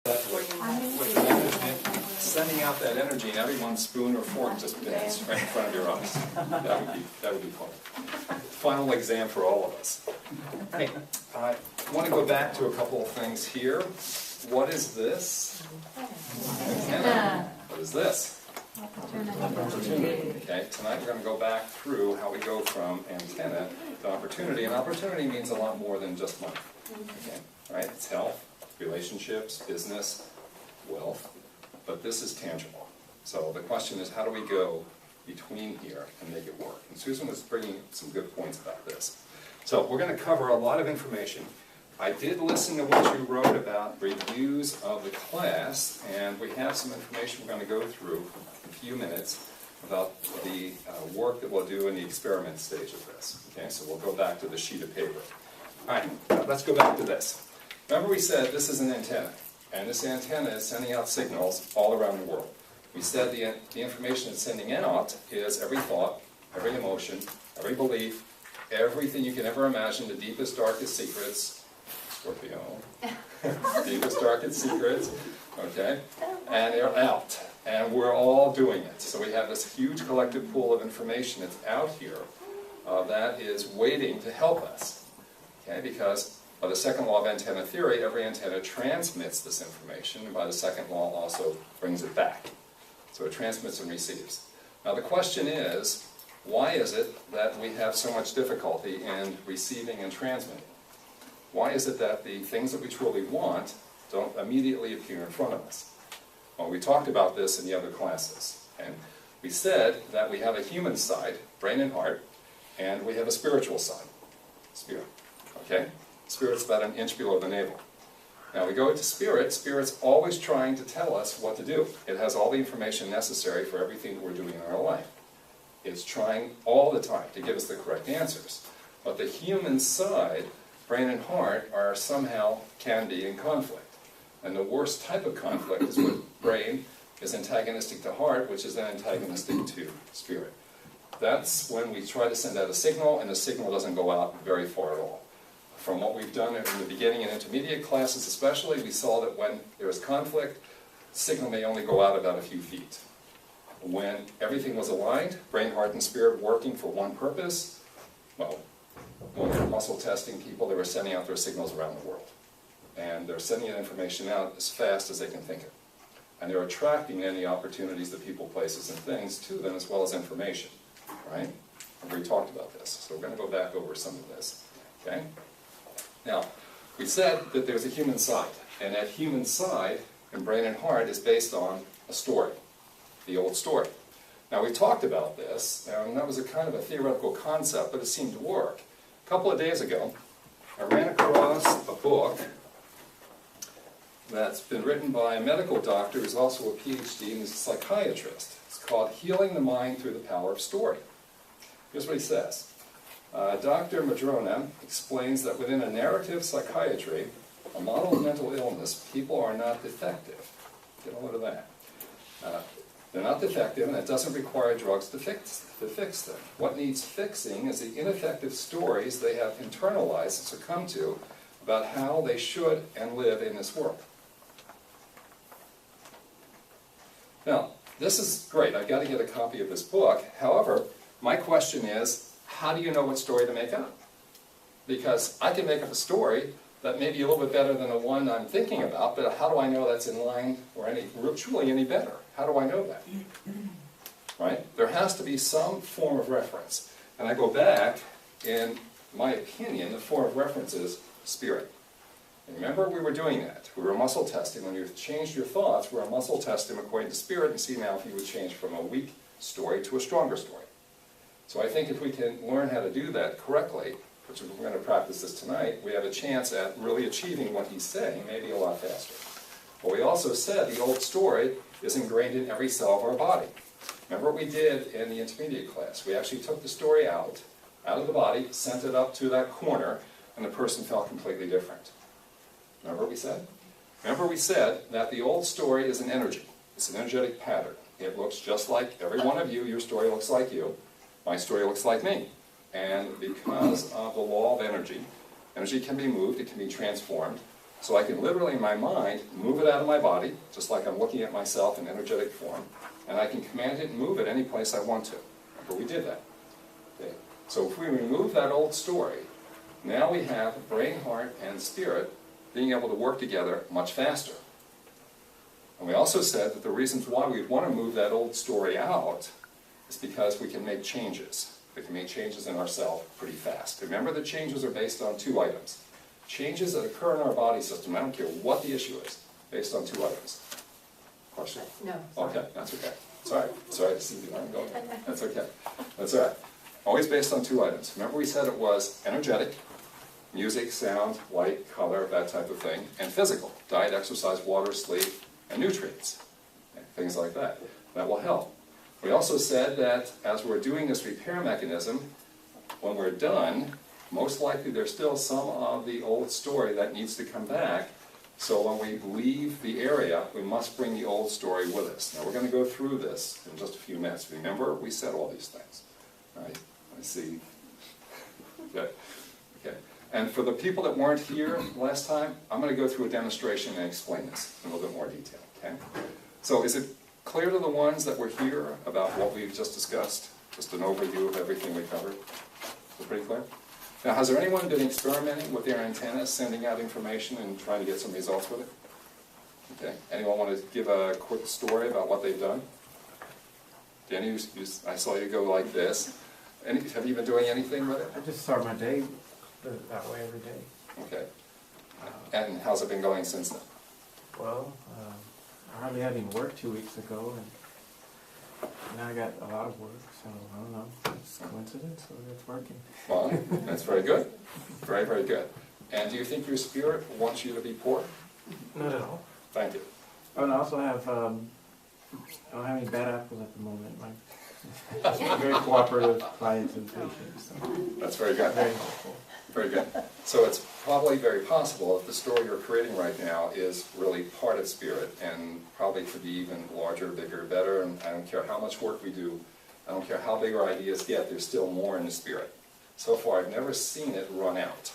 with management sending out that energy and everyone's spoon or fork just bends right in front of your eyes. That would be fun. Final exam for all of us. Hey, I want to go back to a couple of things here. What is this? Antenna. What is this? Opportunity. Okay, tonight we're going to go back through how we go from antenna to opportunity. And opportunity means a lot more than just money. Okay, right? It's health, relationships, business, wealth. But this is tangible. So the question is, how do we go between here and make it work? And Susan was bringing some good points about this. So we're going to cover a lot of information. I did listen to what you wrote about reviews of the class, and we have some information we're going to go through in a few minutes about the work that we'll do in the experiment stage of this. Okay, so we'll go back to the sheet of paper. All right, let's go back to this. Remember we said this is an antenna, and this antenna is sending out signals all around the world. We said the information it's sending out is every thought, every emotion, every belief, everything you can ever imagine, the deepest, darkest secrets, Scorpio, deepest, darkest secrets, okay, and they're out, and we're all doing it. So we have this huge collective pool of information that's out here that is waiting to help us, okay, because by the second law of antenna theory, every antenna transmits this information, and by the second law also brings it back. So it transmits and receives. Now the question is, why is it that we have so much difficulty in receiving and transmitting? Why is it that the things that we truly want don't immediately appear in front of us? Well, we talked about this in the other classes. And we said that we have a human side, brain and heart, and we have a spiritual side, spirit. Okay? Spirit's about an inch below the navel. Now we go into spirit. Spirit's always trying to tell us what to do. It has all the information necessary for everything that we're doing in our life. It's trying all the time to give us the correct answers. But the human side, brain and heart, are somehow can be in conflict. And the worst type of conflict is when brain is antagonistic to heart, which is then antagonistic to spirit. That's when we try to send out a signal, and the signal doesn't go out very far at all. From what we've done in the beginning and intermediate classes especially, we saw that when there is conflict, the signal may only go out about a few feet. When everything was aligned, brain, heart, and spirit working for one purpose, well, when we were muscle testing people, they were sending out their signals around the world. And they're sending that information out as fast as they can think it. And they're attracting any opportunities that people, places, and things to them, as well as information. Right? And we talked about this. So we're going to go back over some of this. Okay? Now, we said that there's a human side. And that human side in brain and heart is based on a story. The old story. Now, we talked about this, and that was a kind of a theoretical concept, but it seemed to work. A couple of days ago, I ran across a book that's been written by a medical doctor who's also a PhD and is a psychiatrist. It's called Healing the Mind Through the Power of Story. Here's what he says. Dr. Madrona explains that within a narrative psychiatry, a model of mental illness, people are not defective. Get a load of that. They're not defective, and it doesn't require drugs to fix them. What needs fixing is the ineffective stories they have internalized and succumbed to about how they should and live in this world. Now, this is great. I've got to get a copy of this book. However, my question is, how do you know what story to make up? Because I can make up a story that may be a little bit better than the one I'm thinking about, but how do I know that's in line or truly any better? How do I know that? Right? There has to be some form of reference. And I go back, in my opinion, the form of reference is spirit. And remember, we were doing that. We were muscle testing. When you changed your thoughts, we were muscle testing according to spirit and see now if you would change from a weak story to a stronger story. So I think if we can learn how to do that correctly, which we're going to practice this tonight, we have a chance at really achieving what he's saying, maybe a lot faster. But we also said the old story is ingrained in every cell of our body. Remember what we did in the intermediate class? We actually took the story out of the body, sent it up to that corner, and the person felt completely different. Remember what we said? Remember we said that the old story is an energy. It's an energetic pattern. It looks just like every one of you. Your story looks like you. My story looks like me. And because of the law of energy, energy can be moved, it can be transformed. So I can literally, in my mind, move it out of my body, just like I'm looking at myself in energetic form, and I can command it and move it any place I want to. But we did that. Okay. So if we remove that old story, now we have brain, heart, and spirit being able to work together much faster. And we also said that the reasons why we'd want to move that old story out is because we can make changes. We can make changes in ourselves pretty fast. Remember, the changes are based on 2 items. Changes that occur in our body system, I don't care what the issue is, based on 2 items. Question? No. Okay, that's okay. It's all right. Sorry to see you. I'm going. That's okay. That's all right. Always based on 2 items. Remember, we said it was energetic, music, sound, light, color, that type of thing, and physical, diet, exercise, water, sleep, and nutrients, things like that. That will help. We also said that as we're doing this repair mechanism, when we're done, most likely there's still some of the old story that needs to come back, so when we leave the area, we must bring the old story with us. Now we're going to go through this in just a few minutes. Remember, we said all these things. Right? I see. Okay. Okay. And for the people that weren't here last time, I'm going to go through a demonstration and explain this in a little bit more detail. Okay? So is it clear to the ones that were here about what we've just discussed? Just an overview of everything we covered? Is it pretty clear? Now, has there anyone been experimenting with their antennas, sending out information and trying to get some results with it? Okay. Anyone want to give a quick story about what they've done? Danny, I saw you go like this. Have you been doing anything with it? I just start my day that way every day. Okay. And how's it been going since then? Well, I hardly had any work 2 weeks ago, and now I got a lot of work, so I don't know. It's a coincidence, or it's working. Well, that's very good. Very, very good. And do you think your spirit wants you to be poor? Not at all. Thank you. Oh, and I also have, I don't have any bad apples at the moment. I'm very cooperative clients and patients. So That's very good. very helpful. Very good. So it's probably very possible that the story you're creating right now is really part of spirit and probably could be even larger, bigger, better. And I don't care how much work we do, I don't care how big our ideas get, there's still more in the spirit. So far, I've never seen it run out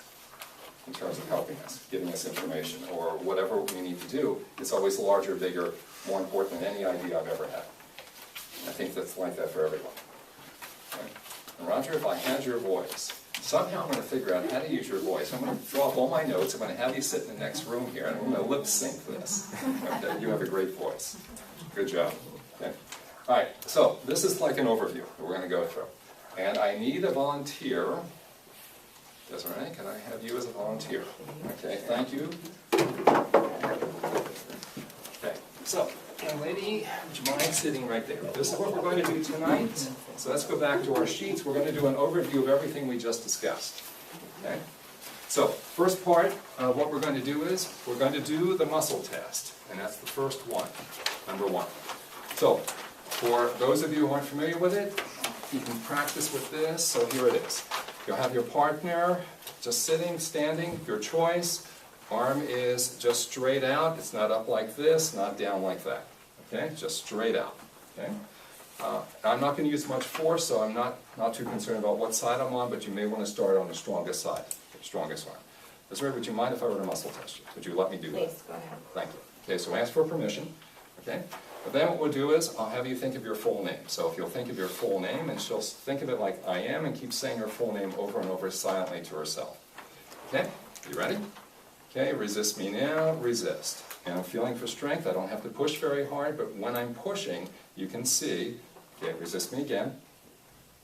in terms of helping us, giving us information, or whatever we need to do. It's always larger, bigger, more important than any idea I've ever had. I think that's like that for everyone. Okay. And Roger, if I had your voice, somehow I'm going to figure out how to use your voice. I'm going to draw up all my notes. I'm going to have you sit in the next room here, and I'm going to lip sync this. Okay. You have a great voice. Good job. Okay. All right. So this is like an overview that we're going to go through. And I need a volunteer. Desiree, can I have you as a volunteer? Okay. Thank you. Okay. So, young lady, would you mind sitting right there? This is what we're going to do tonight. So let's go back to our sheets. We're going to do an overview of everything we just discussed. Okay? So, first part, what we're going to do is, we're going to do the muscle test. And that's the first one, number 1. So, for those of you who aren't familiar with it, you can practice with this. So here it is. You'll have your partner just sitting, standing, your choice. Arm is just straight out. It's not up like this, not down like that. Okay, just straight out. Okay. I'm not going to use much force, so I'm not too concerned about what side I'm on, but you may want to start on the strongest side, the strongest arm. Desiree, would you mind if I were to muscle test you? Would you let me do that? Please, go ahead. Thank you. Okay, so ask for permission. Okay. But then what we'll do is, I'll have you think of your full name. So if you'll think of your full name, and she'll think of it like I am, and keep saying her full name over and over silently to herself. Okay, you ready? Okay, resist me now, resist. And I'm feeling for strength. I don't have to push very hard, but when I'm pushing, you can see, okay, resist me again.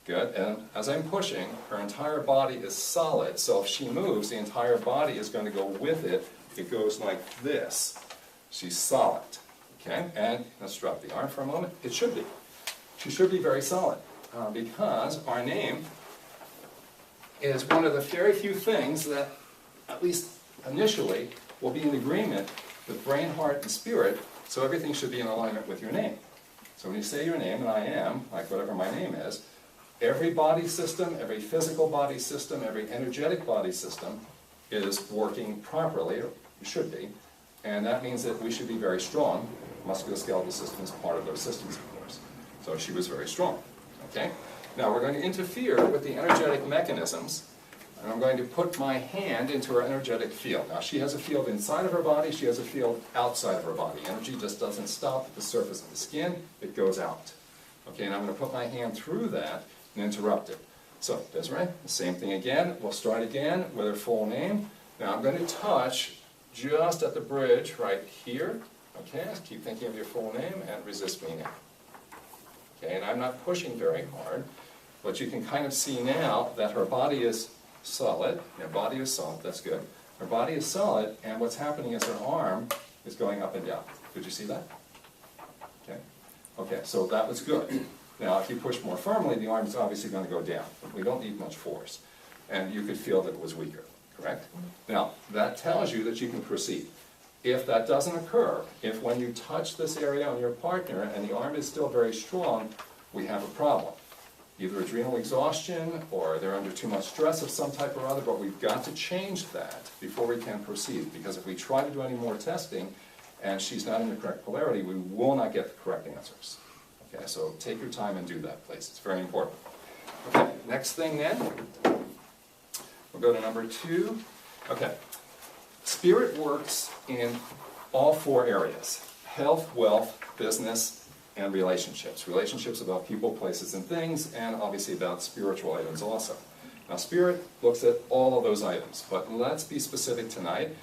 Good, and as I'm pushing, her entire body is solid, so if she moves, the entire body is going to go with it. It goes like this. She's solid. Okay, and let's drop the arm for a moment. It should be. She should be very solid, because our name is one of the very few things that, at least initially, will be in agreement with brain, heart, and spirit, so everything should be in alignment with your name. So when you say your name, and I am, like whatever my name is, every body system, every physical body system, every energetic body system is working properly, or it should be, and that means that we should be very strong. Musculoskeletal system is part of those systems, of course. So she was very strong. Okay? Now we're going to interfere with the energetic mechanisms and I'm going to put my hand into her energetic field. Now she has a field inside of her body, she has a field outside of her body. Energy just doesn't stop at the surface of the skin, it goes out. Okay, and I'm going to put my hand through that and interrupt it. So, Desiree, the same thing again. We'll start again with her full name. Now I'm going to touch just at the bridge right here. Okay, keep thinking of your full name and resist me now. Okay, and I'm not pushing very hard, but you can kind of see now that her body is solid. Her body is solid, that's good. Her body is solid, and what's happening is her arm is going up and down. Did you see that? Okay. Okay, so that was good. Now, if you push more firmly, the arm is obviously going to go down. We don't need much force. And you could feel that it was weaker, correct? Now, that tells you that you can proceed. If that doesn't occur, if when you touch this area on your partner and the arm is still very strong, we have a problem. Either adrenal exhaustion or they're under too much stress of some type or other, but we've got to change that before we can proceed. Because if we try to do any more testing and she's not in the correct polarity, we will not get the correct answers. Okay, so take your time and do that, please. It's very important. Okay, next thing then, we'll go to number 2. Okay, spirit works in all 4 areas: health, wealth, business, and relationships. Relationships about people, places, and things, and obviously about spiritual items also. Now, spirit looks at all of those items, but let's be specific tonight.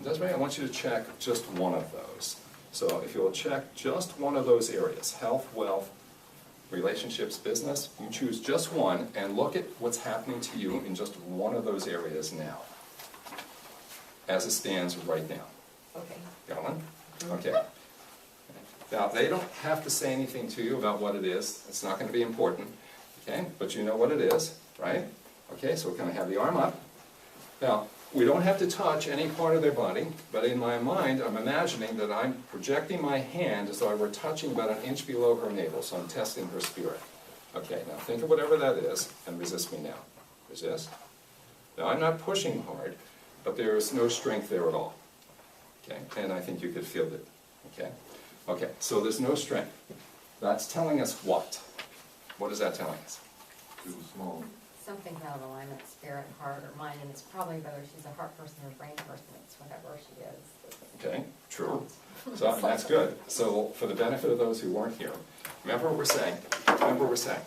Desiree, I want you to check just one of those. So if you'll check just one of those areas, health, wealth, relationships, business, you choose just one and look at what's happening to you in just one of those areas now, as it stands right now. Okay. Got one? Okay. Now, they don't have to say anything to you about what it is. It's not going to be important, okay? But you know what it is, right? Okay, so we're going to have the arm up. Now, we don't have to touch any part of their body, but in my mind, I'm imagining that I'm projecting my hand as though I were touching about an inch below her navel, so I'm testing her spirit. Okay, now think of whatever that is, and resist me now. Resist. Now, I'm not pushing hard, but there is no strength there at all. Okay, and I think you could feel it. Okay? Okay, so there's no strength. That's telling us what? What is that telling us? Too small. Something's out of alignment, spirit, heart, or mind, and it's probably whether she's a heart person or a brain person, it's whatever she is. Okay, true. So that's good. So for the benefit of those who weren't here, remember what we're saying. Remember what we're saying.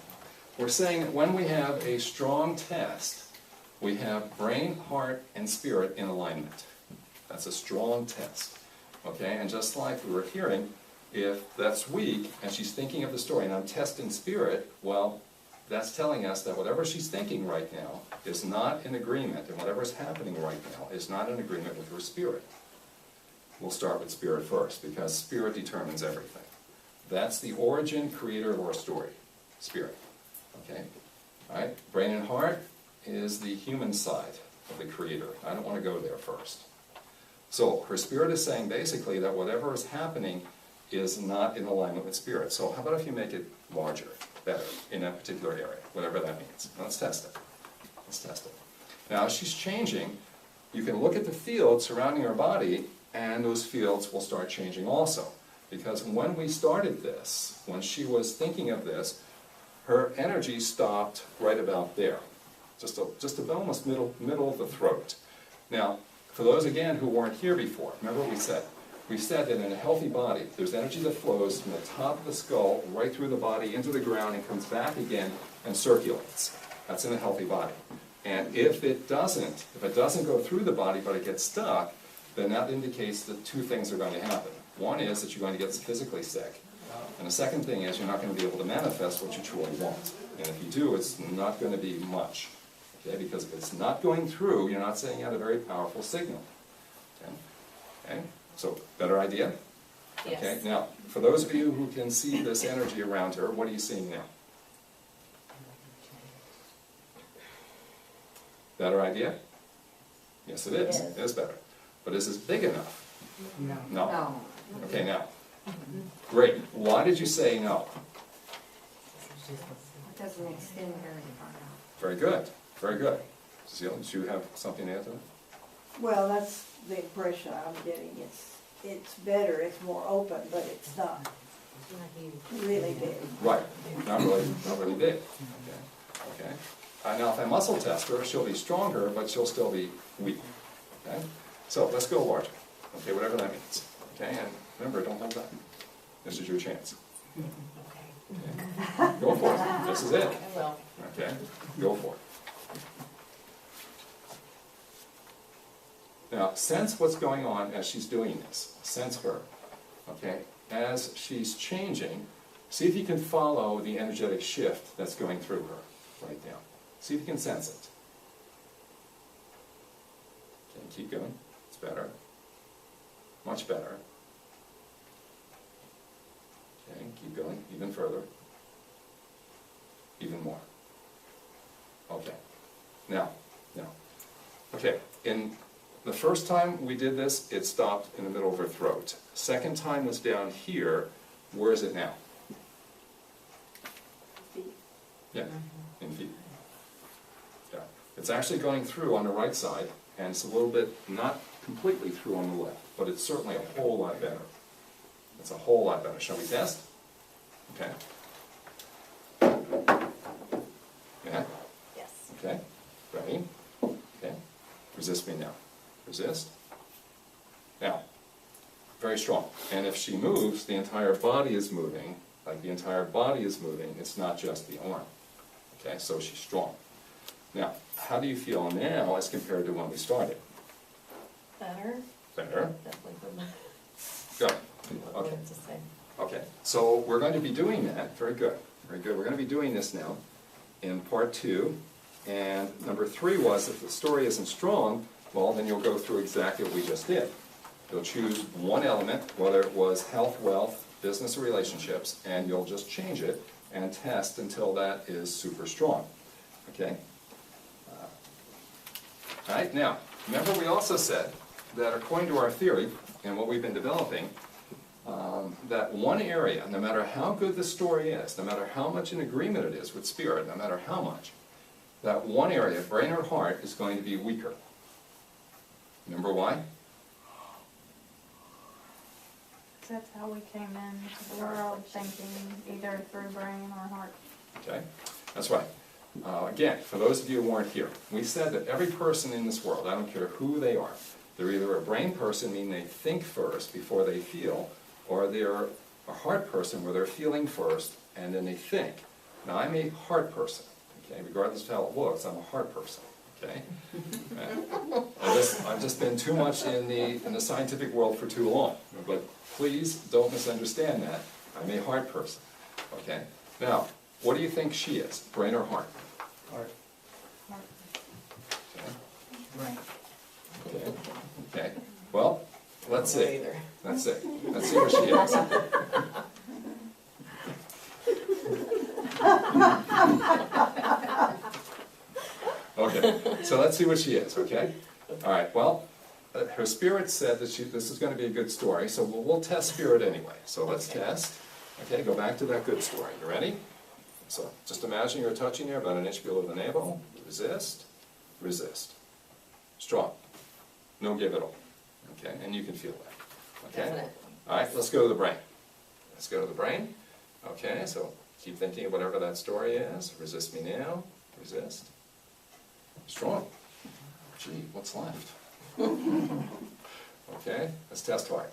We're saying that when we have a strong test, we have brain, heart, and spirit in alignment. That's a strong test. Okay, and just like we were hearing, if that's weak and she's thinking of the story and I'm testing spirit, well, that's telling us that whatever she's thinking right now is not in agreement, and whatever's happening right now is not in agreement with her spirit. We'll start with spirit first, because spirit determines everything. That's the origin, creator of our story. Spirit. Okay? All right? Brain and heart is the human side of the creator. I don't want to go there first. So her spirit is saying basically that whatever is happening is not in alignment with spirit. So how about if you make it larger, better, in that particular area, whatever that means. Now let's test it. Let's test it. Now as she's changing, you can look at the field surrounding her body, and those fields will start changing also. Because when we started this, when she was thinking of this, her energy stopped right about there. Just about almost middle of the throat. Now, for those again who weren't here before, remember what we said? We said that in a healthy body, there's energy that flows from the top of the skull right through the body into the ground and comes back again and circulates. That's in a healthy body. And if it doesn't go through the body but it gets stuck, then that indicates that 2 things are going to happen. One is that you're going to get physically sick. And the second thing is you're not going to be able to manifest what you truly want. And if you do, it's not going to be much. Okay? Because if it's not going through, you're not sending out a very powerful signal. Okay? Okay? So, better idea? Yes. Okay, now, for those of you who can see this energy around her, what are you seeing now? Better idea? Yes, it is. It is better. But is this big enough? No. No. Okay, now. Great. Why did you say no? It doesn't extend very far out. Very good. Very good. Cecile, did you have something to add to that? Well, that's the impression I'm getting. It's better, it's more open, but it's not really big. Right. Not really big. Okay. Okay. Now if I muscle test her, she'll be stronger, but she'll still be weak. Okay? So let's go larger. Okay, whatever that means. Okay, and remember, don't hold back. This is your chance. Okay. Go for it. This is it. I will. Okay, go for it. Now, sense what's going on as she's doing this. Sense her. Okay, as she's changing, see if you can follow the energetic shift that's going through her right now. See if you can sense it. Okay, keep going. It's better. Much better. Okay, keep going. Even further. Even more. Okay. Now. Okay, in the first time we did this, it stopped in the middle of her throat. Second time was down here. Where is it now? Feet. Yeah, in feet. Yeah. It's actually going through on the right side, and it's a little bit, not completely through on the left, but it's certainly a whole lot better. It's a whole lot better. Shall we test? Okay. Yeah? Yes. Okay. Ready? Okay. Resist me now. Resist. Now. Very strong. And if she moves, the entire body is moving. Like the entire body is moving. It's not just the arm. Okay, so she's strong. Now, how do you feel now as compared to when we started? Better. Better. Definitely from Good. what Okay. to say. Okay, so we're going to be doing that. Very good. Very good. We're going to be doing this now in part 2. And number 3 was, if the story isn't strong, well, then you'll go through exactly what we just did. You'll choose one element, whether it was health, wealth, business, or relationships, and you'll just change it and test until that is super strong. Okay? All right, now, remember we also said that according to our theory and what we've been developing, that one area, no matter how good the story is, no matter how much in agreement it is with spirit, no matter how much, that one area, brain or heart, is going to be weaker. Remember why? That's how we came into the world, thinking either through brain or heart. Okay, that's right. Again, for those of you who weren't here, we said that every person in this world, I don't care who they are, they're either a brain person, meaning they think first before they feel, or they're a heart person where they're feeling first and then they think. Now, I'm a heart person, okay, regardless of how it looks, I'm a heart person, okay? I've just been too much in the scientific world for too long, but please don't misunderstand that. I'm a heart person, okay? Now, what do you think she is, brain or heart? Heart. Heart. Okay. Okay. Okay. Well, let's see. Let's see. Let's see where she is. Okay. So let's see what she is. Okay. All right. Well, her spirit said that this is going to be a good story, so we'll test spirit anyway. So let's test. Okay. Go back to that good story. You ready? So just imagine you're touching there about an inch below the navel. Resist. Resist. Strong. No give at all. Okay, and you can feel that. Okay? Definitely. All right, let's go to the brain. Let's go to the brain. Okay, so keep thinking of whatever that story is. Resist me now. Resist. Strong. Gee, what's left? Okay, let's test heart.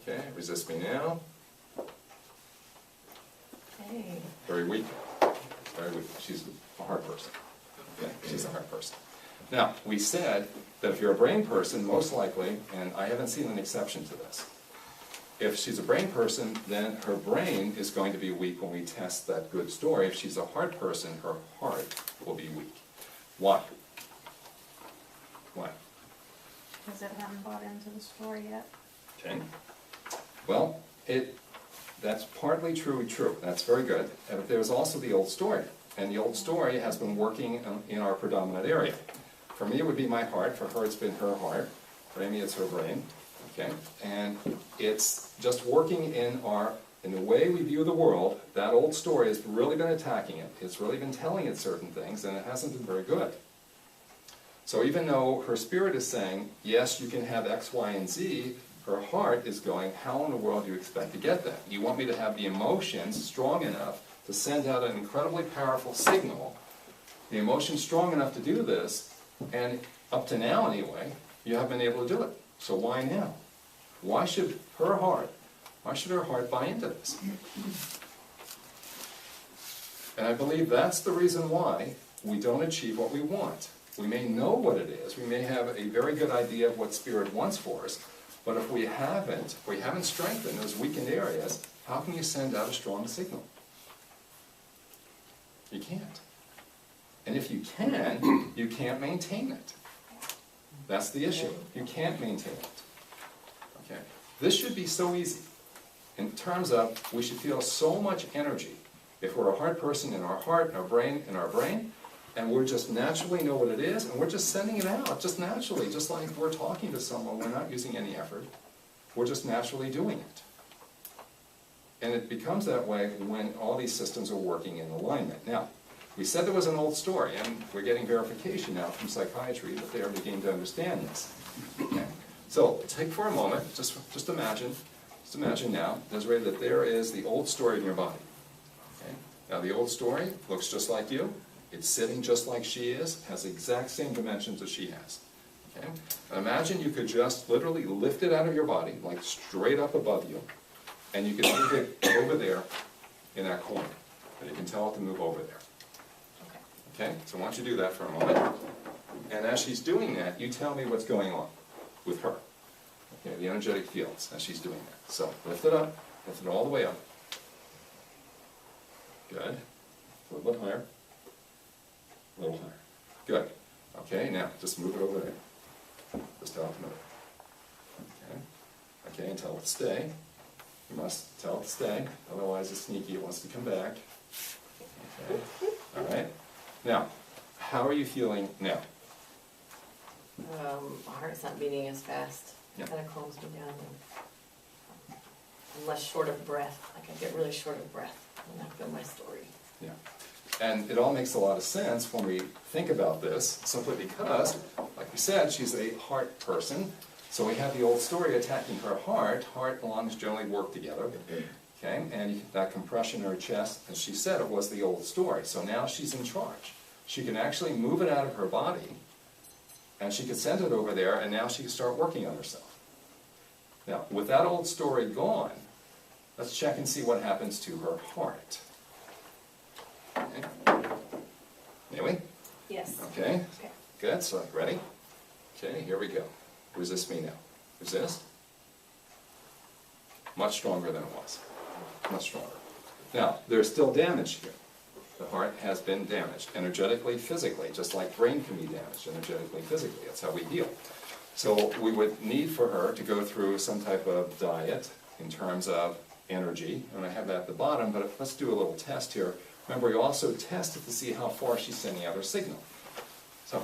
Okay, resist me now. Hey. Very weak. Very weak. She's a heart person. Okay, she's a heart person. Now, we said that if you're a brain person, most likely, and I haven't seen an exception to this, if she's a brain person, then her brain is going to be weak when we test that good story. If she's a heart person, her heart will be weak. Why? Why? Because it hadn't bought into the story yet. Okay. Well, that's partly true. That's very good. But there's also the old story. And the old story has been working in our predominant area. For me, it would be my heart. For her, it's been her heart. For Amy, it's her brain. Okay? And it's just working in the way we view the world. That old story has really been attacking it. It's really been telling it certain things, and it hasn't been very good. So even though her spirit is saying, yes, you can have X, Y, and Z, her heart is going, how in the world do you expect to get that? You want me to have the emotions strong enough to send out an incredibly powerful signal, The emotion's strong enough to do this, and up to now anyway, you haven't been able to do it. So why now? Why should her heart buy into this? And I believe that's the reason why we don't achieve what we want. We may know what it is, we may have a very good idea of what Spirit wants for us, but if we haven't strengthened those weakened areas, how can you send out a strong signal? You can't. And if you can, you can't maintain it. That's the issue. You can't maintain it. Okay? This should be so easy. In terms of, we should feel so much energy. If we're a heart person, in our heart, in our brain, and we just naturally know what it is, and we're just sending it out, just naturally, just like we're talking to someone, we're not using any effort. We're just naturally doing it. And it becomes that way when all these systems are working in alignment. Now, we said there was an old story, and we're getting verification now from psychiatry that they are beginning to understand this. Okay. So, take for a moment, just imagine now, Desiree, that there is the old story in your body. Okay. Now, the old story looks just like you. It's sitting just like she is, has the exact same dimensions as she has. Okay? And imagine you could just literally lift it out of your body, like straight up above you, and you could move it over there in that corner. And you can tell it to move over there. Okay? So why don't you do that for a moment. And as she's doing that, you tell me what's going on with her. Okay, the energetic fields as she's doing that. So lift it up, lift it all the way up. Good. A little bit higher. A little higher. Good. Okay, now just move it over there. Just tell it to move. Okay. Okay, and tell it to stay. You must tell it to stay, otherwise it's sneaky, it wants to come back. Okay. All right. Now, how are you feeling now? My heart's not beating as fast. Yeah. Kind of calms me down. And I'm less short of breath. Like I get really short of breath when I feel my story. Yeah. And it all makes a lot of sense when we think about this, simply because, like we said, she's a heart person. So we have the old story attacking her heart. Heart and lungs generally work together. Okay? And that compression in her chest, as she said, it was the old story. So now she's in charge. She can actually move it out of her body, and she could send it over there, and now she can start working on herself. Now, with that old story gone, let's check and see what happens to her heart. Okay. Anyway? Yes. Okay. Okay. Good. So, ready? Okay, here we go. Resist me now. Resist. Much stronger than it was. Much stronger. Now, there's still damage here. The heart has been damaged, energetically, physically, just like brain can be damaged, energetically, physically. That's how we heal. So we would need for her to go through some type of diet in terms of energy, and I have that at the bottom, but let's do a little test here. Remember, we also tested to see how far she's sending out her signal. So,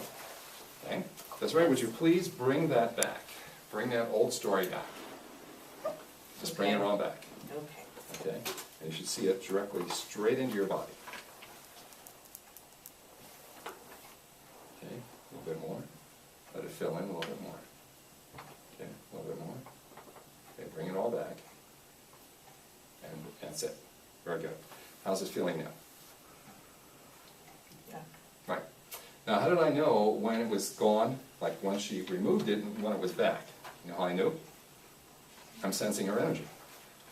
okay, Desiree, would you please bring that back? Bring that old story back. Just bring it on back. Okay. Okay, and you should see it directly straight into your body. Okay, a little bit more. Let it fill in a little bit more. Okay, a little bit more. Okay, bring it all back. And that's it. Very good. How's it feeling now? Yeah. Right. Now, how did I know when it was gone, like when she removed it and when it was back? You know how I knew? I'm sensing her energy.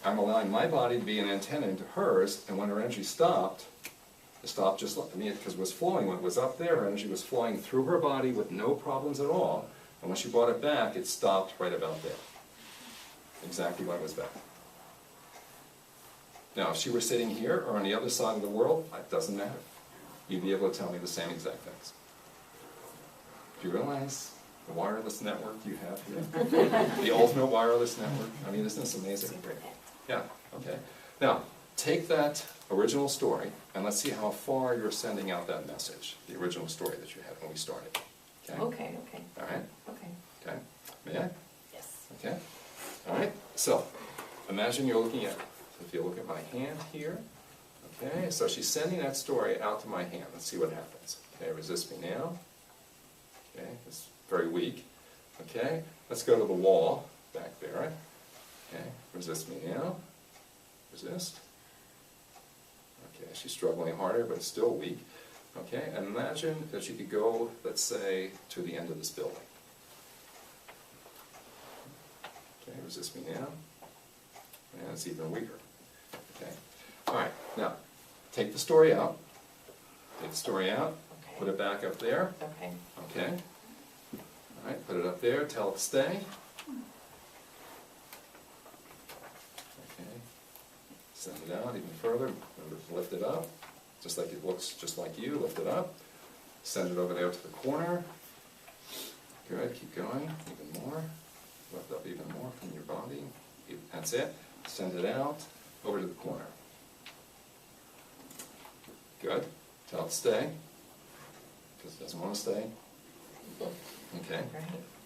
I'm allowing my body to be an antenna into hers, and when her energy stopped, it stopped just like me, because it was flowing. When it was up there, her energy was flowing through her body with no problems at all, and when she brought it back, it stopped right about there. Exactly when it was back. Now, if she were sitting here or on the other side of the world, it doesn't matter. You'd be able to tell me the same exact things. Do you realize the wireless network you have here? The ultimate wireless network? I mean, isn't this amazing? Super net. Yeah, okay. Now, take that original story, and let's see how far you're sending out that message, the original story that you had when we started. Okay? Okay, okay. All right? Okay. Okay. May I? Yes. Okay. All right. So, imagine you're looking at it. So if you look at my hand here, okay, so she's sending that story out to my hand. Let's see what happens. Okay, resist me now. Okay, it's very weak. Okay, let's go to the wall back there. Okay, resist me now. Resist. Okay, she's struggling harder, but it's still weak. Okay, and imagine that you could go, let's say, to the end of this building. Okay, resist me now. And it's even weaker. Okay, all right, now, take the story out. Take the story out, Okay. put it back up there. Okay. Okay. All right, put it up there, tell it to stay. Okay. Send it out even further, remember to lift it up, just like it looks just like you, lift it up. Send it over there to the corner. Good, keep going, even more. Lift up even more from your body. That's it. Send it out, over to the corner. Good. Tell it to stay, because it doesn't want to stay. Okay. Right.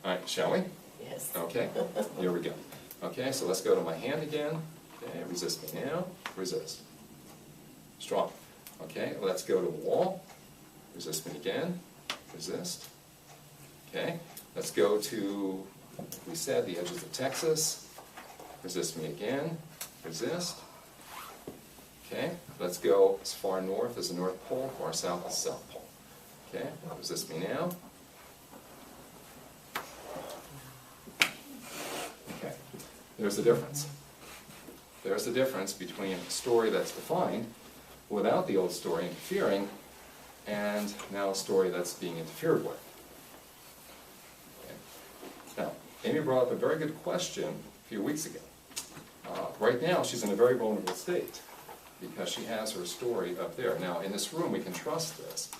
All right, shall we? Yes. Okay, here we go. Okay, so let's go to my hand again. Okay, resist me now. Resist. Strong. Okay, let's go to the wall. Resist me again. Resist. Okay, let's go to, we said, the edges of Texas. Resist me again. Resist. Okay, let's go as far north as the North Pole, far south as the South Pole. Okay, resist me now. Okay, there's the difference. There's the difference between a story that's defined without the old story interfering, and now a story that's being interfered with. Okay. Now, Amy brought up a very good question a few weeks ago. Right now, she's in a very vulnerable state because she has her story up there. Now, in this room, we can trust this.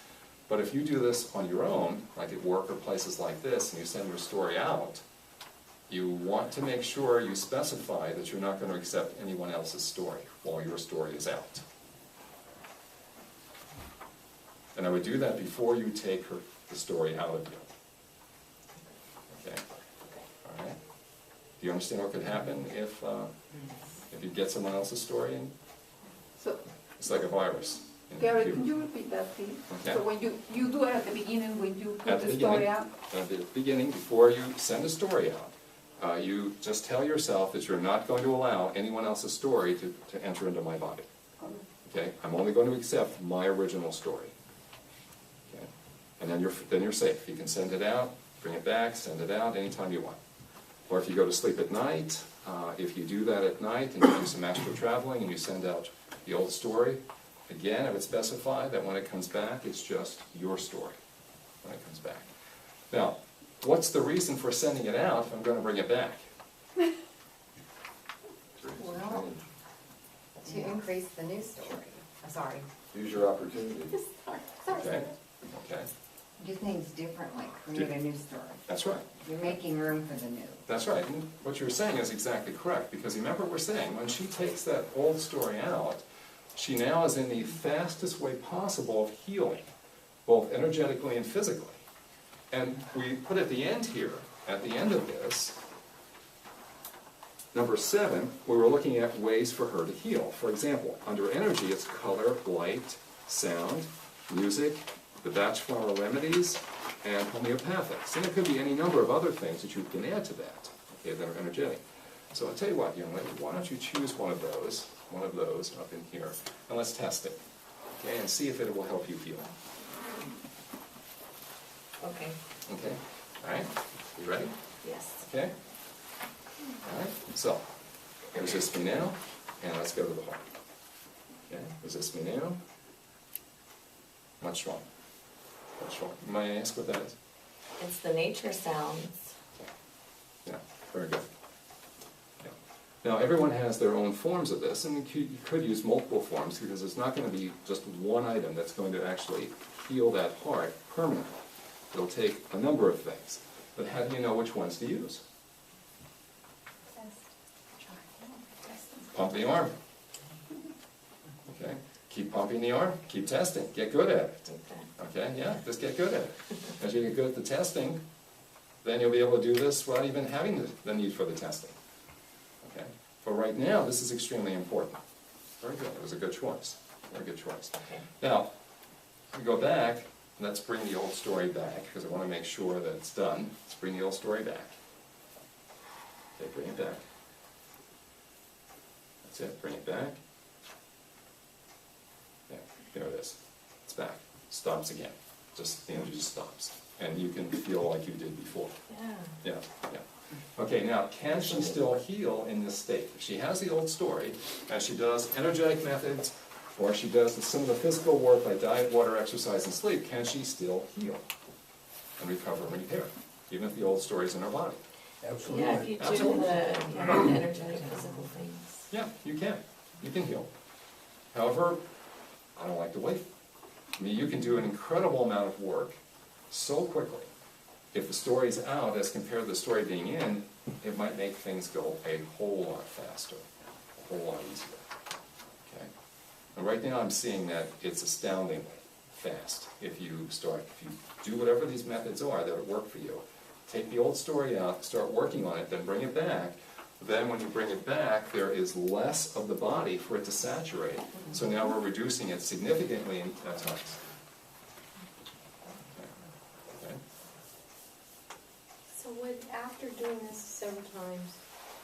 But if you do this on your own, like at work or places like this, and you send your story out, you want to make sure you specify that you're not going to accept anyone else's story while your story is out. And I would do that before you take the story out of you. Okay? All right? Do you understand what could happen if you get someone else's story in? So, It's like a virus. in the Gary, computer. can you repeat that, please? Okay. So when you do it at the beginning, when you At put the the story beginning, out? at the beginning, before you send a story out, you just tell yourself that you're not going to allow anyone else's story to enter into my body. Okay? I'm only going to accept my original story. Okay? And then you're safe. You can send it out, bring it back, send it out anytime you want. Or if you go to sleep at night, if you do that at night and you do some astral traveling and you send out the old story, again, I would specify that when it comes back, it's just your story when it comes back. Now, what's the reason for sending it out if I'm going to bring it back? Well, to increase the news story. Sorry. Use your opportunity. Sorry. Okay? Okay, Do things differently, create a new story. that's right. You're making room for the new. That's right. And what you're saying is exactly correct, because remember what we're saying, when she takes that old story out, she now is in the fastest way possible of healing, both energetically and physically. And we put at the end here, at the end of this, number 7, we were looking at ways for her to heal. For example, under energy, it's color, light, sound, music, the Bach flower remedies, and homeopathics. And there could be any number of other things that you can add to that, okay, that are energetic. So I'll tell you what, young lady, why don't you choose one of those up in here, and let's test it, okay, and see if it will help you heal. Okay. Okay, all right, you ready? Yes. Okay? All right, so, resist me now, and let's go to the heart. Okay, resist me now. Much stronger. Much stronger. May I ask what that is? It's the nature sounds. Yeah, very good. Yeah. Now, everyone has their own forms of this, and you could use multiple forms, because it's not going to be just one item that's going to actually heal that heart permanently. It'll take a number of things. But how do you know which ones to use? Pump the arm. Okay? Keep pumping the arm, keep testing, get good at it. Okay, yeah, just get good at it. As you get good at the testing, then you'll be able to do this without even having the need for the testing. Okay? But right now, this is extremely important. Very good, it was a good choice. Very good choice. Okay. Now, we go back, let's bring the old story back, because I want to make sure that it's done. Let's bring the old story back. Okay, bring it back. That's it, bring it back. Yeah, there it is. It's back. stops again. Just, the energy just stops. And you can feel like you did before. Yeah. Yeah, yeah. Okay, now, can she still heal in this state? If she has the old story, and she does energetic methods, or she does some of the physical work like diet, water, exercise, and sleep, can she still heal and recover and repair, even if the old story is in her body? Absolutely. Yeah, if you do Absolutely. the energetic physical things. Yeah, you can. You can heal. However, I don't like to wait. I mean, you can do an incredible amount of work so quickly. If the story's out as compared to the story being in, it might make things go a whole lot faster, a whole lot easier. Okay? And right now I'm seeing that it's astoundingly fast. If you do whatever these methods are that work for you, take the old story out, start working on it, then bring it back. Then when you bring it back, there is less of the body for it to saturate. So now we're reducing it significantly at times. Okay. So would, after doing this several times,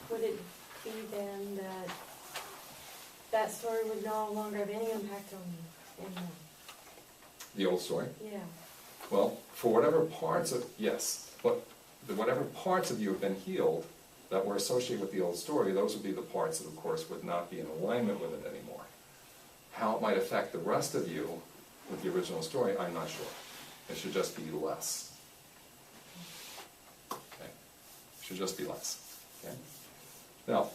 would it be then that that story would no longer have any impact on me anymore? The old story? Yeah. Well, for whatever parts of, yes, but whatever parts of you have been healed that were associated with the old story, those would be the parts that, of course, would not be in alignment with it anymore. How it might affect the rest of you with the original story, I'm not sure. It should just be less. Okay? It should just be less. Okay? Now,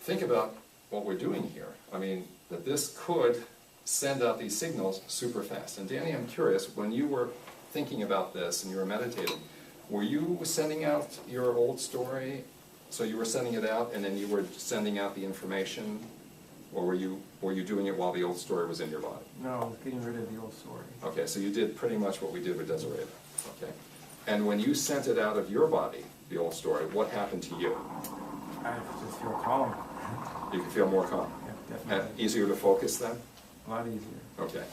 think about what we're doing here. I mean, that this could send out these signals super fast. And Danny, I'm curious, when you were thinking about this and you were meditating, were you sending out your old story? So you were sending it out and then you were sending out the information? Or were you doing it while the old story was in your body? No, I was getting rid of the old story. Okay, so you did pretty much what we did with Desiree. Okay. And when you sent it out of your body, the old story, what happened to you? I just feel calm. You can feel more calm. Yeah, And definitely. easier to focus then? A lot easier. Okay.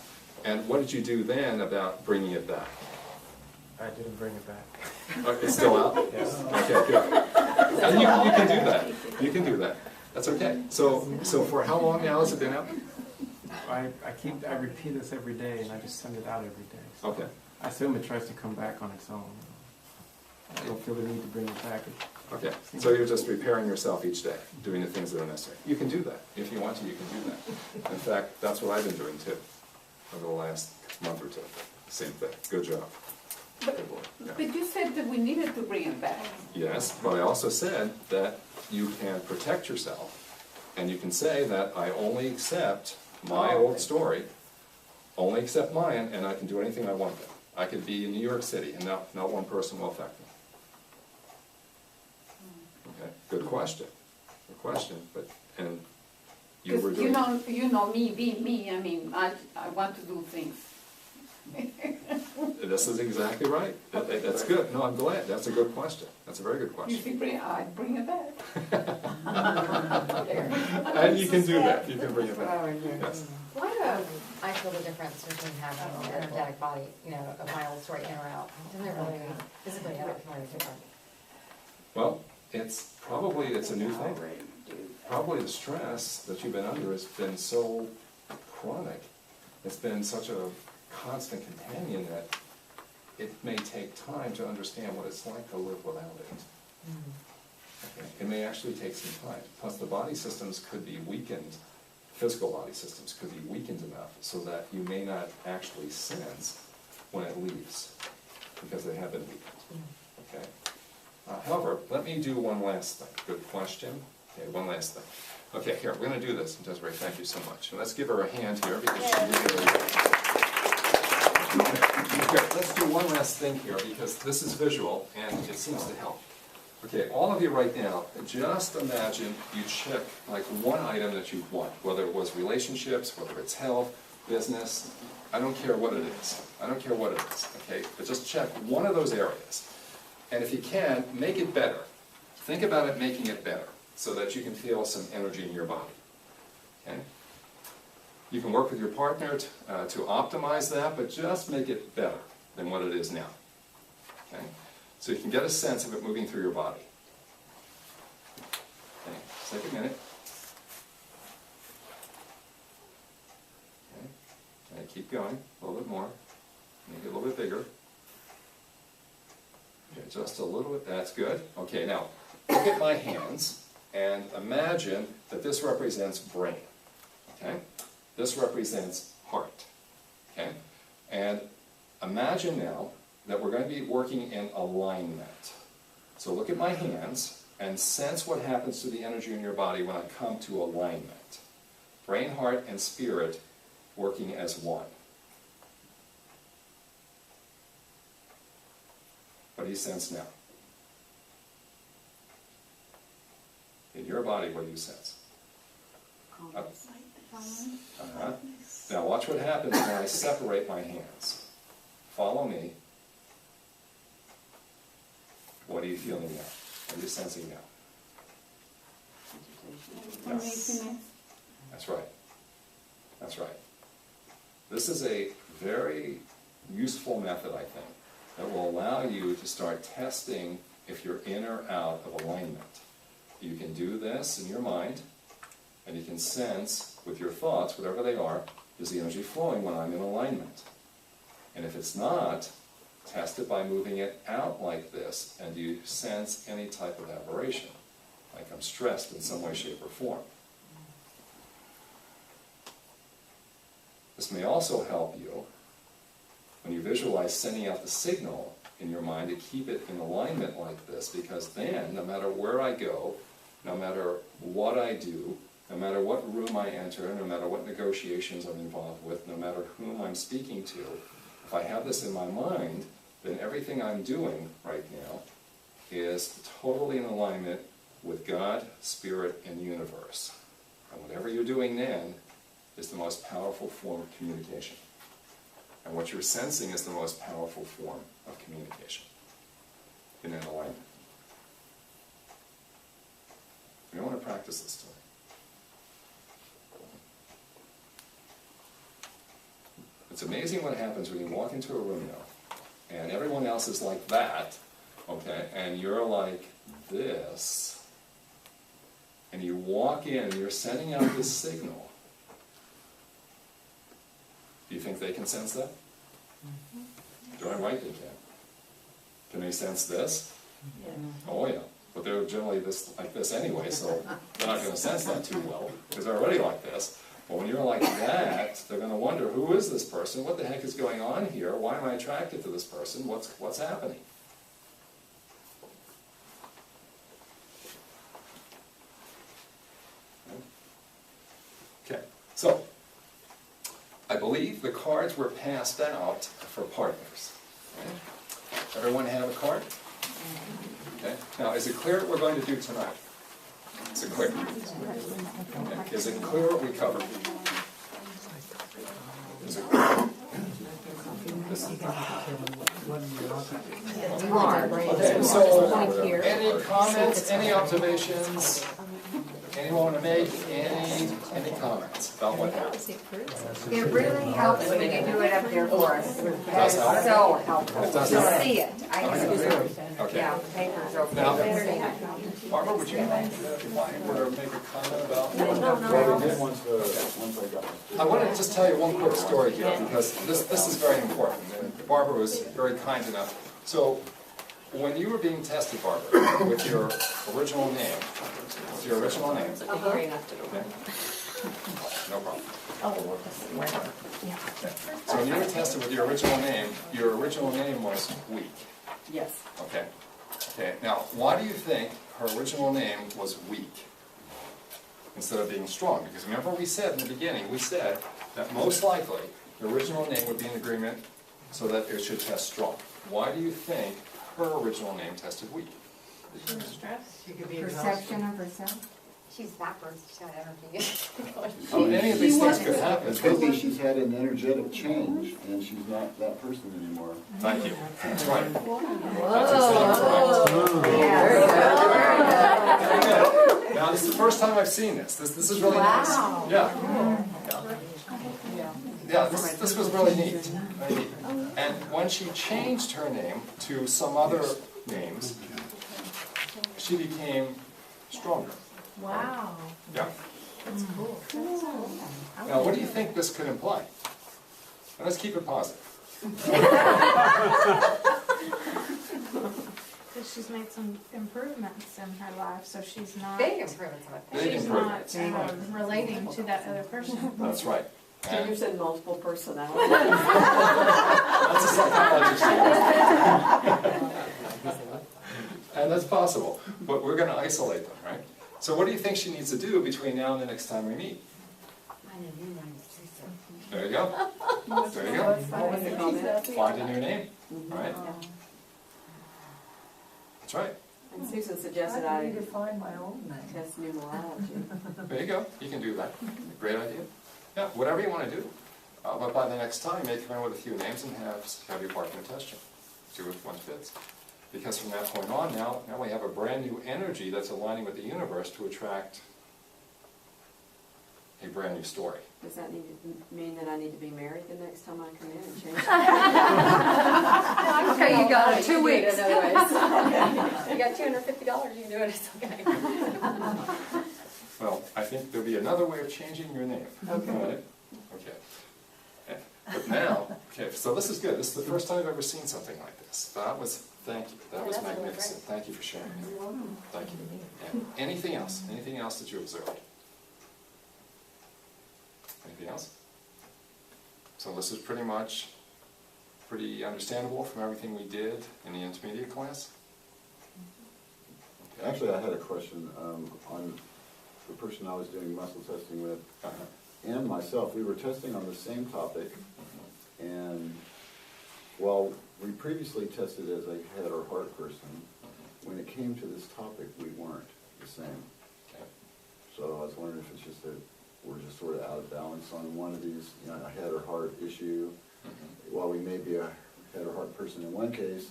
And what did you do then about bringing it back? I didn't bring it back. It's still out? Yes. Okay, good. And you can do that. You can do that. That's okay. So for how long now has it been out? I repeat this every day, and I just send it out every day. So Okay. I assume it tries to come back on its own. I don't feel the need to bring it back. Okay. So you're just repairing yourself each day, doing the things that are necessary. You can do that. If you want to, you can do that. In fact, that's what I've been doing too, over the last month or two. Same thing. Good job. Good work. Yeah. But you said that we needed to bring it back. Yes, but I also said that you can protect yourself, and you can say that I only accept my old story, only accept mine, and I can do anything I want then. I could be in New York City, and not one person will affect me. Okay, good question. Good question, but, and you were Because doing... you know me being me, I mean, I want to do things. This is exactly right. That's good. No, I'm glad. That's a good question. That's a very good You question. see, I bring it back. And you can do that. You can bring it back. Yes. Why do I feel the difference between having an energetic body, you know, of my old story in or out? Doesn't it really, physically, I don't feel any different. Well, it's a new thing. Probably the stress that you've been under has been so chronic. It's been such a constant companion that it may take time to understand what it's like to live without it. Okay. It may actually take some time. Plus the body systems could be weakened, physical body systems could be weakened enough so that you may not actually sense when it leaves, because they have been weakened. Okay. However, let me do one last thing. Good question. Okay, one last thing. Okay, here, we're going to do this. Desiree, thank you so much. And let's give her a hand here because she really... Here, let's do one last thing here because this is visual and it seems to help. Okay, all of you right now, just imagine you check like one item that you want, whether it was relationships, whether it's health, business, I don't care what it is. I don't care what it is, okay? But just check one of those areas. And if you can, make it better. Think about it making it better so that you can feel some energy in your body, okay? You can work with your partner to optimize that, but just make it better than what it is now, okay? So you can get a sense of it moving through your body. Okay, take a minute. Okay, keep going, a little bit more. Make it a little bit bigger. Okay, just a little bit, that's good. Okay, now, look at my hands and imagine that this represents brain, okay? This represents heart, okay? And imagine now that we're going to be working in alignment. So look at my hands and sense what happens to the energy in your body when I come to alignment. Brain, heart, and spirit working as one. What do you sense now? In your body, what do you sense? Uh-huh. Now watch what happens when I separate my hands. Follow me. What are you feeling now? What are you sensing now? Yes. That's right. That's right. This is a very useful method, I think, that will allow you to start testing if you're in or out of alignment. You can do this in your mind, and you can sense with your thoughts, whatever they are, is the energy flowing when I'm in alignment? And if it's not, test it by moving it out like this, and do you sense any type of aberration? Like I'm stressed in some way, shape, or form. This may also help you when you visualize sending out the signal in your mind to keep it in alignment like this, because then, no matter where I go, no matter what I do, no matter what room I enter, no matter what negotiations I'm involved with, no matter whom I'm speaking to, if I have this in my mind, then everything I'm doing right now is totally in alignment with God, Spirit, and universe. And whatever you're doing then is the most powerful form of communication. And what you're sensing is the most powerful form of communication in an alignment. We want to practice this today. It's amazing what happens when you walk into a room now, and everyone else is like that, okay, and you're like this, and you walk in and you're sending out this signal. Do you think they can sense that? Darn right they can. Can they sense this? Yeah. Oh yeah. But they're generally like this anyway, so they're not going to sense that too well, because they're already like this. But when you're like that, they're going to wonder, who is this person? What the heck is going on here? Why am I attracted to this person? What's happening? Okay, so I believe the cards were passed out for partners. Okay? Everyone have a card? Okay. Now, is it clear what we're going to do tonight? Is it clear? Okay. Is it clear what we covered? Is it clear? Okay, so any comments, any observations? Anyone want to make any comments about what happened? It really helps when you do it up there for us. That is help? so helpful. It does To help. see it. I can see it. Okay. Yeah, paper's okay. Now, Barbara, would you mind or make a comment about? I want to just tell you one quick story here, because this is very important, and Barbara was very kind enough. So, when you were being tested, Barbara, with your original name, I'll hurry enough to go. okay? No problem. Oh, whatever. Yeah. So when you were tested with your original name was weak. Yes. Okay. Okay. Now, why do you think her original name was weak instead of being strong? Because remember we said in the beginning, we said that most likely the original name would be in agreement so that it should test strong. Why do you think her original name tested weak? Perception of herself. She's backwards, she's got energy. Any of these things could happen. It could be she's had an energetic change and she's not that person anymore. Thank you. That's right. That's Whoa. exactly right. Very good. Now, this is the first time I've seen this. This is really nice. Yeah. Yeah, this was really neat. Very neat. And when she changed her name to some other names, she became stronger. Wow. Yeah. That's cool. Now, what do you think this could imply? And let's keep it positive. Because she's made some improvements in her life, so she's not, Big improvements, I would think. Big she's improvements. not relating to that other person. That's right. So you And said multiple personalities. that's a psychologist. And that's possible, but we're gonna isolate them, right? So what do you think she needs to do between now and the next time we meet? There you go. There you go. Find a new name, right? That's right. And Susan suggested I need to find my own name. test numerology. There you go. You can do that. Great idea. Yeah, whatever you want to do. But by the next time, make your own with a few names and have your partner test you. See which one fits. Because from that point on, now we have a brand new energy that's aligning with the universe to attract a brand new story. Does that mean that I need to be married the next time I come in and change? Okay, you got it, 2 You weeks. can do it anyways. You got $250, you can do it, it's okay. Well, I think there'll be another way of changing your name. Okay. Right? Okay. But now, okay, so this is good. This is the first time I've ever seen something like this. Thank you. That was that's really magnificent. Thank you for sharing it. Thank you. Yeah. Anything else? Anything else that you observed? Anything else? So this is pretty understandable from everything we did in the intermediate class? Okay. Actually, I had a question on the person I was doing muscle testing with and myself. We were testing on the same topic, and while we previously tested as a head or heart person, when it came to this topic, we weren't the same. Okay. So I was wondering if it's just that we're just sort of out of balance on one of these, you know, a head or heart issue. While we may be a head or heart person in one case,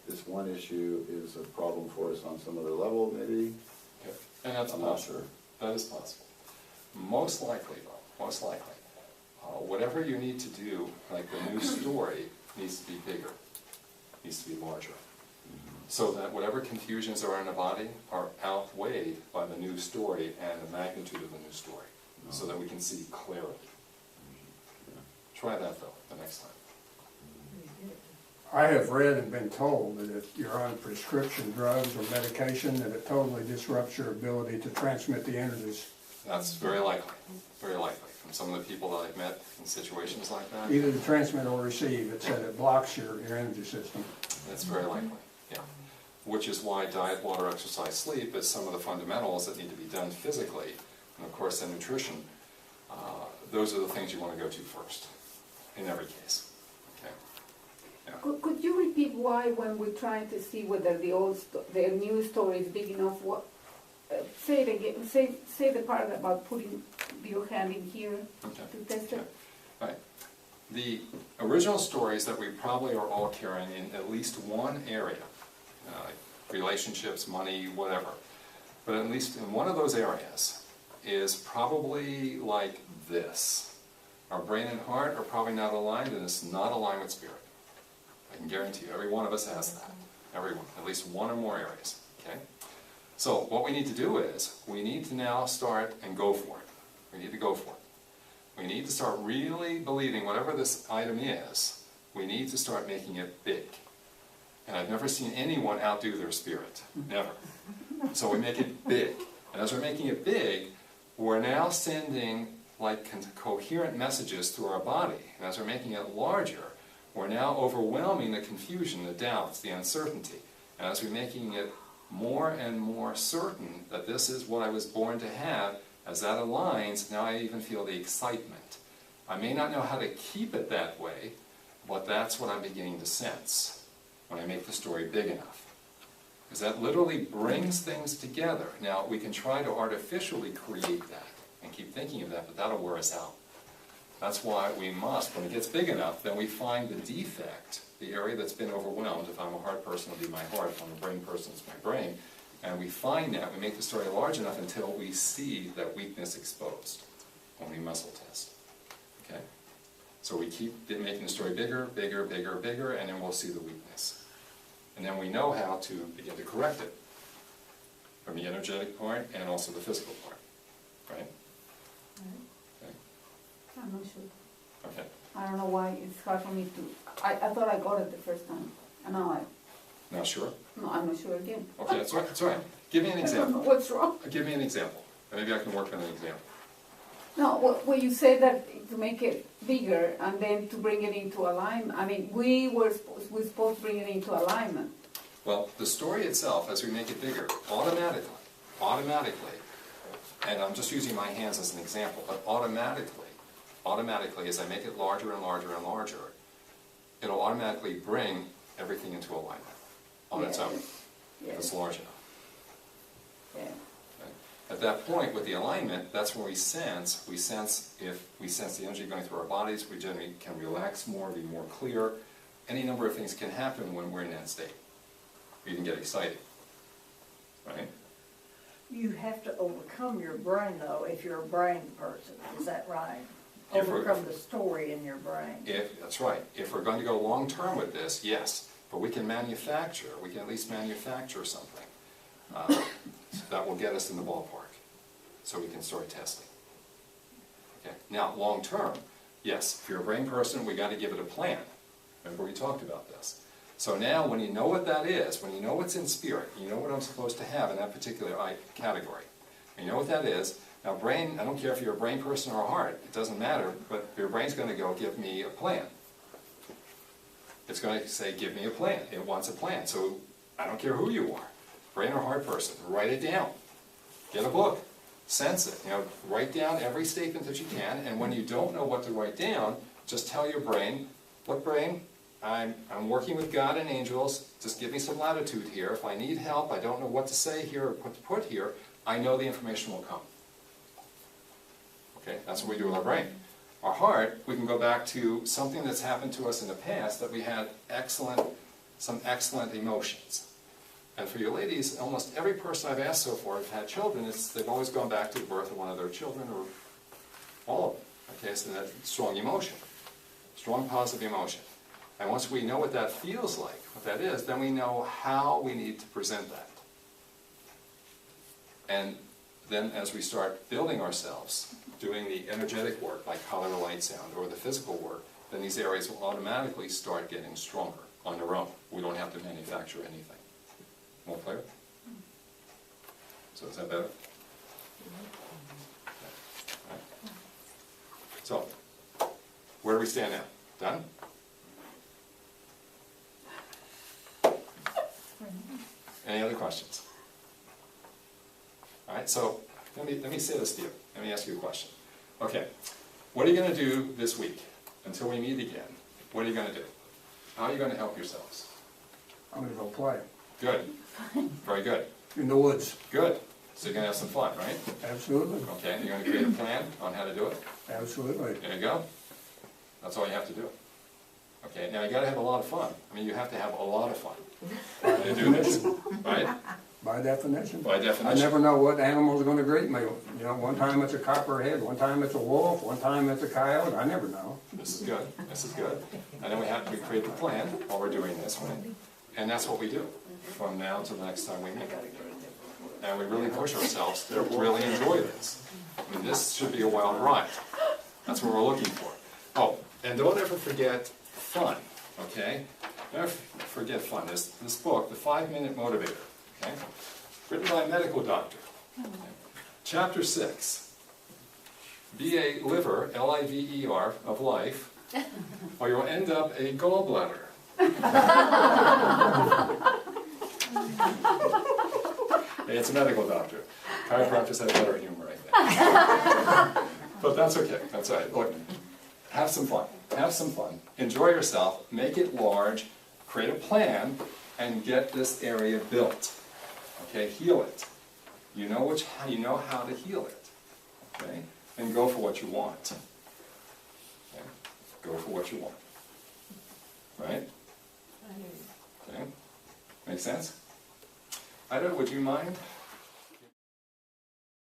this one issue is a problem for us on some other level, maybe. Okay. And that's I'm not possible. sure. That is possible. Most likely, though, whatever you need to do, like the new story, needs to be bigger, needs to be larger. So that whatever confusions are in the body are outweighed by the new story and the magnitude of the new story, so that we can see clearly. Try that, though, the next time. I have read and been told that if you're on prescription drugs or medication, that it totally disrupts your ability to transmit the energies. That's very likely, from some of the people that I've met in situations like that. Either to transmit or receive, it said it blocks your energy system. That's very likely, yeah. Which is why diet, water, exercise, sleep is some of the fundamentals that need to be done physically. And of course, then nutrition. Those are the things you want to go to first, in every case. Okay. Yeah. Could you repeat why, when we're trying to see whether the new story is big enough, say it again, say the part about putting your hand in here to test it? Right. The original stories that we probably are all carrying in at least one area, like relationships, money, whatever, but at least in one of those areas is probably like this. Our brain and heart are probably not aligned, and it's not aligned with spirit. I can guarantee you, every one of us has that. Everyone, at least one or more areas. Okay? So what we need to do is, we need to now start and go for it. We need to go for it. We need to start really believing whatever this item is, we need to start making it big. And I've never seen anyone outdo their spirit. Never. So we make it big. And as we're making it big, we're now sending like coherent messages through our body. And as we're making it larger, we're now overwhelming the confusion, the doubts, the uncertainty. And as we're making it more and more certain that this is what I was born to have, as that aligns, now I even feel the excitement. I may not know how to keep it that way, but that's what I'm beginning to sense when I make the story big enough. Because that literally brings things together. Now, we can try to artificially create that and keep thinking of that, but that'll wear us out. That's why we must, when it gets big enough, then we find the defect, the area that's been overwhelmed. If I'm a heart person, it'll be my heart. If I'm a brain person, it's my brain. And we find that, we make the story large enough until we see that weakness exposed when we muscle test. Okay? So we keep making the story bigger, bigger, bigger, bigger, and then we'll see the weakness. And then we know how to begin to correct it from the energetic part and also the physical part. Right? Okay. I'm not sure. Okay. I don't know why it's hard for me to, I thought I got it the first time, and now Not sure? no, I'm not sure again. Okay, that's all right, that's all right. Give me an I don't know example. what's wrong. Give me an example. Maybe I can work on an example. No, well, you said that to make it bigger and then to bring it into alignment. I mean, we're supposed to bring it into alignment. Well, the story itself, as we make it bigger, automatically, and I'm just using my hands as an example, but automatically, as I make it larger and larger and larger, it'll automatically bring everything into alignment on its own. Yeah. If it's large enough. Yeah. Okay? At that point, with the alignment, that's when we sense if we sense the energy going through our bodies, we generally can relax more, be more clear. Any number of things can happen when we're in that state. We can get excited, right? You have to overcome your brain though, if you're a brain person, is that right? If we're- Overcome the story in your brain. That's right. If we're going to go long-term with this, yes. But we can at least manufacture something that will get us in the ballpark, so we can start testing. Okay. Now, long-term, yes, if you're a brain person, we got to give it a plan. Remember we talked about this. So now, when you know what that is, when you know what's in spirit, you know what I'm supposed to have in that particular category, you know what that is. Now, brain, I don't care if you're a brain person or a heart, it doesn't matter, but your brain's going to go, give me a plan. It's going to say, give me a plan. It wants a plan. So I don't care who you are, brain or heart person, write it down. Get a book. Sense it. Write down every statement that you can, and when you don't know what to write down, just tell your brain, look brain, I'm working with God and angels, just give me some latitude here. If I need help, I don't know what to say here or what to put here, I know the information will come. Okay, that's what we do with our brain. Our heart, we can go back to something that's happened to us in the past that we had some excellent emotions. And for you ladies, almost every person I've asked so far who've had children, they've always gone back to the birth of one of their children or all of them. Okay, so that strong emotion, strong positive emotion. And once we know what that feels like, what that is, then we know how we need to present that. And then as we start building ourselves, doing the energetic work like color, light, sound, or the physical work, then these areas will automatically start getting stronger on their own. We don't have to manufacture anything. More clear? So is that better? Right. So, where do we stand now? Done? Any other questions? All right, so let me say this to you. Let me ask you a question. Okay, what are you going to do this week until we meet again? What are you going to do? How are you going to help yourselves? I'm gonna go play Good. Very good. in the woods. Good. So you're going to have some fun, right? Absolutely, Okay, and you're going to create a plan on how to do it? absolutely. There you go. That's all you have to do. Okay, now you got to have a lot of fun. I mean, you have to have a lot of fun to do this, right? By definition. By I definition. never know what animal's gonna greet me. You know, one time it's a copperhead, one time it's a wolf, one time it's a coyote, I never know. This is good. This is good. And then we have to create the plan while we're doing this, right? And that's what we do from now till the next time we meet. And we really push ourselves to really enjoy this. I mean, this should be a wild ride. That's what we're looking for. Oh, and don't ever forget fun, okay? Never forget fun. There's this book, The 5-Minute Motivator, okay? Written by a medical doctor. Okay. Chapter 6. Be a liver, L-I-V-E-R, of life, or you'll end up a gallbladder. Hey, it's a medical doctor. Chiropractors have better humor, I think. But that's okay. That's all right. Look, have some fun. Have some fun. Enjoy yourself. Make it large. Create a plan and get this area built. Okay, heal it. You know how to heal it. Okay, and go for what you want. Okay, go for what you want. Right? Okay, make sense? Ida, would you mind?